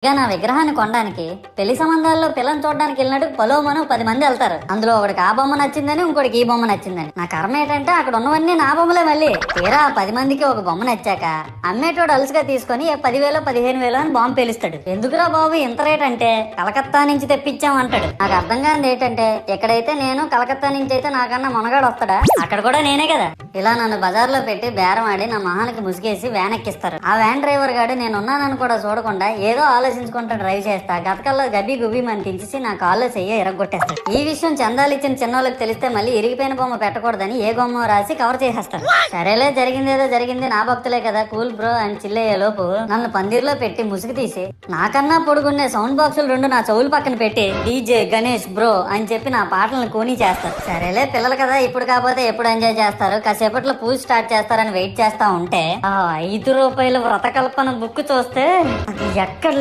ఇక నా విగ్రహాన్ని కొనడానికి పెళ్లి సంబంధాల్లో పిల్లని చూడడానికి వెళ్ళినట్టు పలోమను 10 మంది వెళ్తారు. అందులో ఒకడికి ఆ బొమ్మ నచ్చిందని, ఇంకోటికి ఈ బొమ్మ నచ్చిందని. నా కర్మ ఏంటంటే అక్కడ ఉన్నవన్నీ నా బొమ్మలే. మళ్ళీ తీరా 10 మందికి ఒక బొమ్మ నచ్చాక అమ్మేటోడు అలుసుగా తీసుకొని 10,000 15,000 అని బాంబు పేలుస్తాడు. ఎందుకురా బాబు ఇంత రేట్ అంటే కలకత్తా నుంచి తెప్పించాం అంటాడు. నాకు అర్థం కానిది ఏంటంటే ఎక్కడైతే నేను కలకత్తా నుంచి అయితే నాకన్నా మొనగాడు వస్తాడా, అక్కడ కూడా నేనే కదా. ఇలా నన్ను బజార్లో పెట్టి బేరం ఆడి నా మొహానికి ముసుగేసి వ్యాన్ ఎక్కిస్తారు. ఆ వ్యాన్ డ్రైవర్ గాడు నేనున్నానని కూడా చూడకుండా ఏదో ఆలోచించుకుంటా డ్రైవ్ చేస్తా గతకల్లో గబ్బి గుబ్బి మన తించేసి నా కాల్లో చెయ్యి ఎరగొట్టేస్తాడు. ఈ విషయం చందాలు ఇచ్చిన చిన్నోళ్ళకి తెలిస్తే మళ్ళీ ఇరిగిపోయిన బొమ్మ పెట్టకూడదని ఏ బొమ్మ రాసి కవర్ చేసేస్తాడు. సరేలే జరిగిందేదో జరిగింది, నా భక్తులే కదా, కూల్ బ్రో అని చిల్లయ్యే లోపు నన్ను పందిర్లో పెట్టి ముసుగు తీసి నాకన్నా పొడుగుండే సౌండ్ బాక్సులు 2 నా చెవులు పక్కన పెట్టి డీజే గణేష్ బ్రో అని చెప్పి నా పాటలను కూనీ చేస్తారు. సరేలే పిల్లలు కదా, ఇప్పుడు కాకపోతే ఎప్పుడు ఎంజాయ్ చేస్తారు, కాసేపట్లో పూజ స్టార్ట్ చేస్తారని వెయిట్ చేస్తా ఉంటే ఆ 5 రూపాయల వ్రతకల్పన బుక్ చూస్తే అది ఎక్కడ